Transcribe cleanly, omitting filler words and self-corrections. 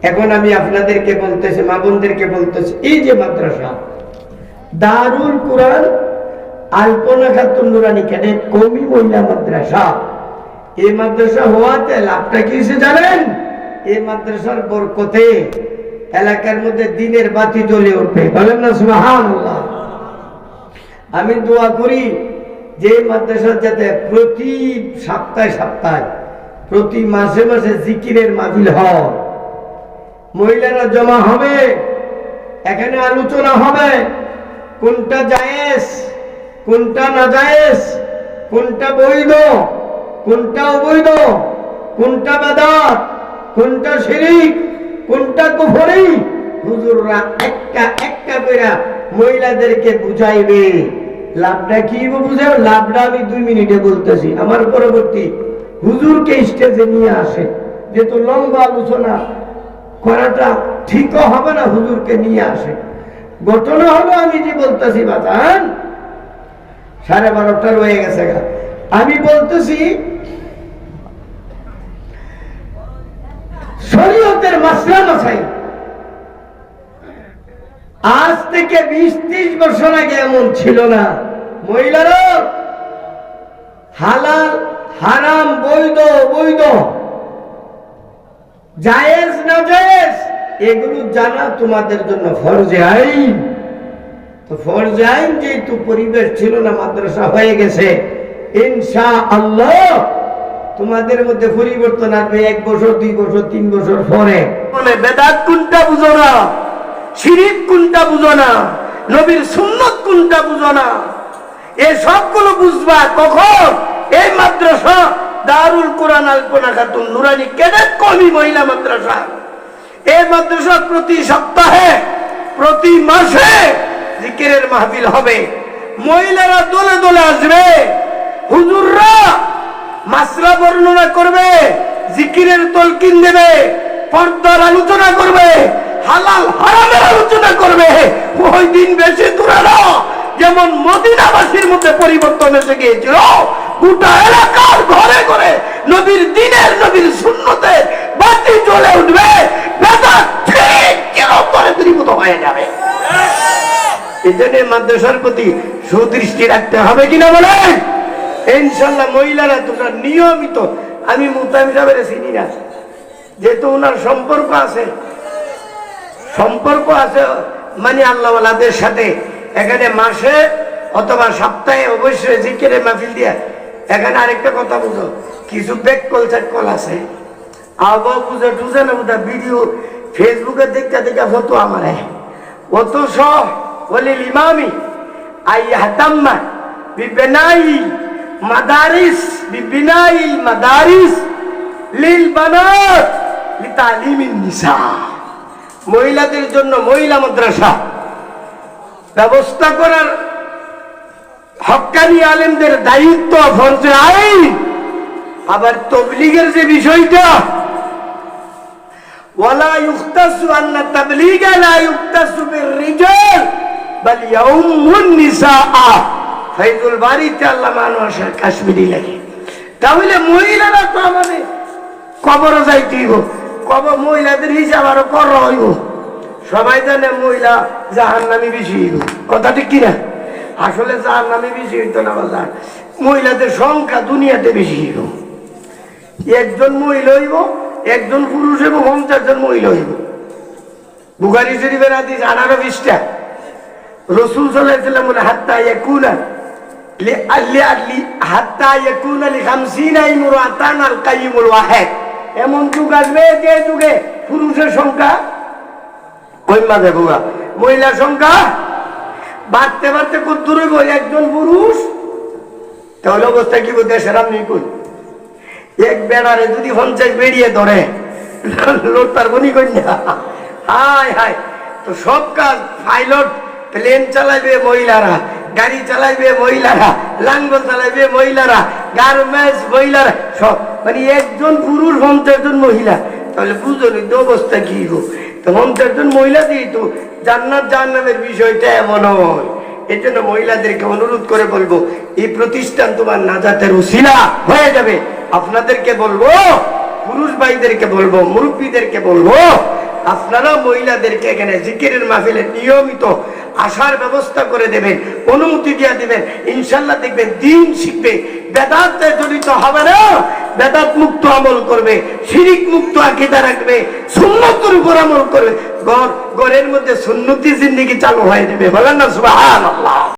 এখন আমি আপনাদেরকে বলতেছি, মা বোনদেরকে বলতেছি, এই যে মাদ্রাসা দারুল কুরআন আলপনা খাতুন নুরানী ক্যাডেট কওমি মহিলা মাদ্রাসা, এই মাদ্রাসা হওয়াতে লাভটা কি হয়েছে জানেন? এই মাদ্রাসার বরকতে এলাকার মধ্যে দিনের বাতি জ্বলে উঠবে, বলেন না সুবহানাল্লাহ। আমি দোয়া করি যে মাদ্রাসা যাতে প্রতি সপ্তাহে সপ্তাহে, প্রতি মাসে মাসে জিকিরের মাহফিল হয়, মহিলারা জমা হবে, এখানে আলোচনা হবে কোনটা জায়েজ কোনটা নাজায়েজ, কোনটা বৈধ কোনটা অবৈধ, কোনটা বেদাত কোনটা শিরক কোনটা কুফরি। হুজুররা একটা একটা করে মহিলাদেরকে বুঝাইবে। লাভটা কি বুঝাও? লাভটা আমি 2 মিনিটে বলতেছি। আমার পরবর্তী হুজুরকে স্টেজে নিয়ে আসে, যেহেতু লম্বা আলোচনা করাটা ঠিকও হবে না, হুজুরকে নিয়ে আসে। ঘটনা হলো আমি যে বলতেছি বাজান 12:30 হয়ে গেছে। আমি বলতেছি শরীয়তের মাসলা মাসাই আজ থেকে 20-30 বছর আগে এমন ছিল না। মহিলারা হালাল হারাম বৈধ অবৈধ জায়েজ না জায়েজ এগুলো জানা তোমাদের জন্য ফরজে আইন। তো ফরজে আইন যেহেতু পরিবেশ ছিল না, মাদ্রাসা হয়ে গেছে, ইনশাআল্লাহ তোমাদের মধ্যে পরিবর্তন আসবে 1 বছর 2 বছর 3 বছর পরে। মানে বেদাত কোনটা বুঝো না, শিরক কোনটা বুঝো না, নবীর সুন্নত কোনটা বুঝো না, এই সবগুলো বুঝবা কখন? এই মাদ্রাসা দারুল কুরআন আলপনা খাতুন নুরানী ক্যাডেট কওমি মহিলা মাদ্রাসা। এই মাদ্রাসা প্রতি সপ্তাহে প্রতি মাসে জিকিরের মাহফিল হবে, মহিলারা দলে দলে আসবে, হুজুররা মাসলা বর্ণনা করবে, জিকিরের তলকিন দেবে, পর্দার আলোচনা করবে, হালাল হারামের আলোচনা করবে। ওই দিন বেশি দূরে না, যেমন মদিনাবাসীর মধ্যে পরিবর্তন এসে গিয়েছিল, গোটা এলাকার ঘরে ঘরে নবীর দিনের নবীর সুন্নতের বাতি জ্বলে উঠবে, বেদাত ঠিক চিরতরে দূরীভূত হয়ে যাবে। এই জন্য মাদ্রাসার প্রতি সুদৃষ্টি রাখতে হবে কিনা বলেন? ইনশাআল্লাহ মহিলারা তোমরা নিয়মিত, আমি মুহতামিম সাহেবের চিনি না, যেহেতু ওনার সম্পর্ক আছে মানে আল্লাহওয়ালাদের সাথে, এখানে মাসে অথবা সপ্তাহে অবশ্যই জিকিরের মাহফিল দিয়া। এখানে আরেকটা কথা বুঝো, কিছু ব্যাক কলচার কল আছে, আবহাওয়া বুঝে টুঝে না বুঝা ভিডিও ফেসবুকে দেখতে দেখে ফটো আমার অত সব বলি ইমামি আইয়াতাম্মা বিবিনাই মাদারিস লিল বানাত লিতালিমিন নিসা, মহিলাদের জন্য মহিলা মাদ্রাসা ব্যবস্থা করার হক্কানি আলেমদের দায়িত্ব, ফরজে আইন। আবার তাবলীগের যে বিষয়টা, ওয়ালা ইউখতাসু আন্না তাবলীগা লা ইউখতাসু বির-রিজাল বাল ইয়াউমুন নিসাআ, ফাইজুল বারীতে আল্লামা আনোয়ার শাহ কাশ্মীরি লাগে। তাহলে মহিলারা তো আমাদের কবরে যাইতে হইব, কবর মহিলাদের হিসাব আরো করা হইব। সবাই জানে মহিলা জাহান্নামী বেশি হইব, কথা ঠিক কিনা? আসলে জাহান্নামী বেশি হইতো না বাজার, মহিলাদের সংখ্যা দুনিয়াতে বেশি হইব। একজন মহিলা হইব, একজন পুরুষ হইব, 50 জন মহিলা হইব। বুখারী শরীফের হাদিস 18-20টা। রাসূল সাল্লাল্লাহু আলাইহি ওয়াসাল্লাম বলে হাত্তা ইয়াকুনা হাত্তা ইয়াকুনা লি 50 ইমরাতান আল কাইয়িমুল ওয়াহিদ, এমন যুগ আসবে যে যুগে পুরুষের সংখ্যা কইমা দেবো, মহিলার সংখ্যা বাড়তে বাড়তে কত দূর হইব? একজন পুরুষ। তাহলে অবস্থা কি দেশের আপনি কই? এক বেড়ারে যদি 50 বেরিয়ে ধরে লোক তার বনি কন্যা, হায় হায়। তো সব কাজ, পাইলট প্লেন চালাইবে মহিলারা, গাড়ি চালাইবে মহিলারা, লাঙ্গল চালাইবে মহিলারা, গার্মেন্টস মহিলারা, সব মানে একজন পুরুষ 50 জন মহিলা। তাহলে বুঝলি তো অবস্থা কি গো? তো 50 জন মহিলা দিয়ে তো জান্নাত জাহান্নামের বিষয়টা এমন হয়। এই জন্য মহিলাদেরকে অনুরোধ করে বলবো, এই প্রতিষ্ঠান তোমার নাজাতের উসিলা হয়ে যাবে। আপনাদেরকে বলবো, পুরুষ ভাইদেরকে বলবো, মুরব্বীদেরকে বলবো, আপনারা মহিলাদেরকে এখানে জিকিরের মাহফিলে নিয়মিত আসার ব্যবস্থা করে দেবেন, অনুমতি দিয়ে দেবেন। ইনশাল্লাহ দেখবেন দিন শিখবে, বেদাতে জড়িত হবে না, বেদাত মুক্ত আমল করবে, শিরিক মুক্ত আকীদা রাখবে, সুন্নতের উপর আমল করবে। ঘরের মধ্যে সুন্নতি জিন্দেগি চালু হয়ে যাবে। বলেন না সুবহানাল্লাহ।